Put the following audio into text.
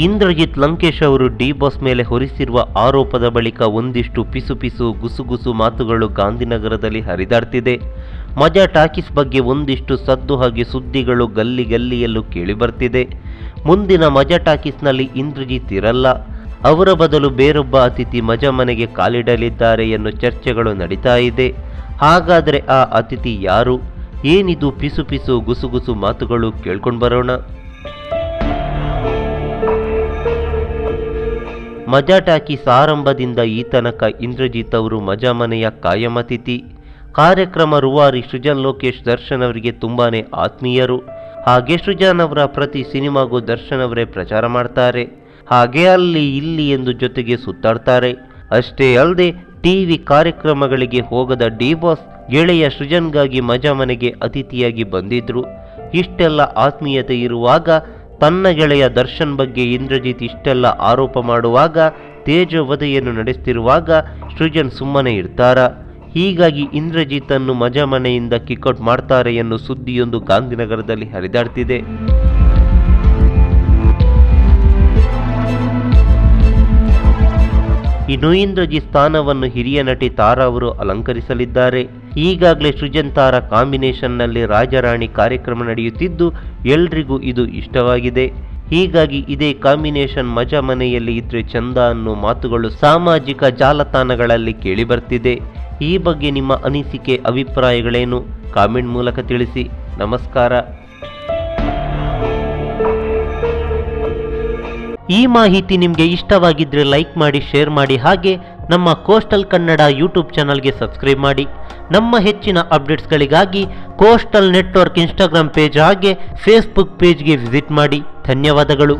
ಇಂದ್ರಜಿತ್ ಲಂಕೇಶ್ ಅವರು D boss ಮೇಲೆ ಹೊರಿಸಿರುವ ಆರೋಪದ ಬಳಿಕ ಒಂದಿಷ್ಟು ಪಿಸು ಗುಸುಗುಸು ಮಾತುಗಳು ಗಾಂಧಿನಗರದಲ್ಲಿ ಹರಿದಾಡ್ತಿದೆ. ಮಜಾ ಟಾಕೀಸ್ ಬಗ್ಗೆ ಒಂದಿಷ್ಟು ಸದ್ದು ಹಾಗೆ ಸುದ್ದಿಗಳು ಗಲ್ಲಿಯಲ್ಲೂ ಕೇಳಿಬರ್ತಿದೆ. ಮುಂದಿನ ಮಜಾ ಟಾಕೀಸ್ನಲ್ಲಿ ಇಂದ್ರಜಿತ್ ಇರಲ್ಲ, ಅವರ ಬದಲು ಬೇರೊಬ್ಬ ಅತಿಥಿ ಮಜಾ ಮನೆಗೆ ಕಾಲಿಡಲಿದ್ದಾರೆ ಎನ್ನುವ ಚರ್ಚೆಗಳು ನಡೀತಾ ಇದೆ. ಹಾಗಾದರೆ ಆ ಅತಿಥಿ ಯಾರು? ಏನಿದು ಪಿಸು ಗುಸುಗುಸು ಮಾತುಗಳು? ಕೇಳ್ಕೊಂಡು ಬರೋಣ. ಮಜಾ ಟಾಕೀಸ್ ಆರಂಭದಿಂದ ಈ ತನಕ ಇಂದ್ರಜಿತ್ ಅವರು ಮಜಾ ಮನೆಯ ಕಾಯಂ ಅತಿಥಿ. ಕಾರ್ಯಕ್ರಮ ರೂವಾರಿ ಸೃಜನ್ ಲೋಕೇಶ್ ದರ್ಶನ್ ಅವರಿಗೆ ತುಂಬಾನೇ ಆತ್ಮೀಯರು. ಹಾಗೆ ಸೃಜನ್ ಅವರ ಪ್ರತಿ ಸಿನಿಮಾಗೂ ದರ್ಶನ್ ಅವರೇ ಪ್ರಚಾರ ಮಾಡ್ತಾರೆ. ಹಾಗೆ ಅಲ್ಲಿ ಇಲ್ಲಿ ಎಂದು ಜೊತೆಗೆ ಸುತ್ತಾಡ್ತಾರೆ. ಅಷ್ಟೇ ಅಲ್ಲದೆ ಟಿವಿ ಕಾರ್ಯಕ್ರಮಗಳಿಗೆ ಹೋಗದ ಡಿ ಬಾಸ್ ಗೆಳೆಯ ಸೃಜನ್ಗಾಗಿ ಮಜಾ ಮನೆಗೆ ಅತಿಥಿಯಾಗಿ ಬಂದಿದ್ರು. ಇಷ್ಟೆಲ್ಲ ಆತ್ಮೀಯತೆ ಇರುವಾಗ, ತನ್ನ ಗೆಳೆಯ ದರ್ಶನ್ ಬಗ್ಗೆ ಇಂದ್ರಜಿತ್ ಇಷ್ಟೆಲ್ಲ ಆರೋಪ ಮಾಡುವಾಗ, ತೇಜೋವಧೆಯನ್ನು ನಡೆಸ್ತಿರುವಾಗ ಸೃಜನ್ ಸುಮ್ಮನೆ ಇರ್ತಾರ? ಹೀಗಾಗಿ ಇಂದ್ರಜಿತ್ ಅನ್ನು ಮಜಾ ಮನೆಯಿಂದ ಕಿಕ್ಔಟ್ ಮಾಡ್ತಾರೆ ಎನ್ನುವ ಸುದ್ದಿಯೊಂದು ಗಾಂಧಿನಗರದಲ್ಲಿ ಹರಿದಾಡ್ತಿದೆ. ಇನ್ನು ಇಂದ್ರಜಿತ್ ಸ್ಥಾನವನ್ನು ಹಿರಿಯ ನಟಿ ತಾರಾ ಅವರು ಅಲಂಕರಿಸಲಿದ್ದಾರೆ. ಈಗಾಗಲೇ ಸೃಜನ್ ತಾರಾ ಕಾಂಬಿನೇಷನ್ನಲ್ಲಿ ರಾಜಾರಾಣಿ ಕಾರ್ಯಕ್ರಮ ನಡೆಯುತ್ತಿದ್ದು ಎಲ್ರಿಗೂ ಇದು ಇಷ್ಟವಾಗಿದೆ. ಹೀಗಾಗಿ ಇದೇ ಕಾಂಬಿನೇಷನ್ ಮಜಾ ಮನೆಯಲ್ಲಿ ಇದ್ರೆ ಚಂದ ಅನ್ನೋ ಮಾತುಗಳು ಸಾಮಾಜಿಕ ಜಾಲತಾಣಗಳಲ್ಲಿ ಕೇಳಿಬರ್ತಿದೆ. ಈ ಬಗ್ಗೆ ನಿಮ್ಮ ಅನಿಸಿಕೆ ಅಭಿಪ್ರಾಯಗಳೇನು? ಕಾಮೆಂಟ್ ಮೂಲಕ ತಿಳಿಸಿ. ನಮಸ್ಕಾರ. ಈ ಮಾಹಿತಿ ನಿಮಗೆ ಇಷ್ಟವಾಗಿದ್ದರೆ ಲೈಕ್ ಮಾಡಿ, ಶೇರ್ ಮಾಡಿ, ಹಾಗೆ ನಮ್ಮ ಕೋಸ್ಟಲ್ ಕನ್ನಡ ಯೂಟ್ಯೂಬ್ ಚಾನಲ್ಗೆ ಸಬ್ಸ್ಕ್ರೈಬ್ ಮಾಡಿ. ನಮ್ಮ ಹೆಚ್ಚಿನ ಅಪ್ಡೇಟ್ಸ್ಗಳಿಗಾಗಿ ಕೋಸ್ಟಲ್ ನೆಟ್ವರ್ಕ್ ಇನ್ಸ್ಟಾಗ್ರಾಮ್ ಪೇಜ್ ಹಾಗೆ ಫೇಸ್ಬುಕ್ ಪೇಜ್ಗೆ ವಿಸಿಟ್ ಮಾಡಿ. ಧನ್ಯವಾದಗಳು.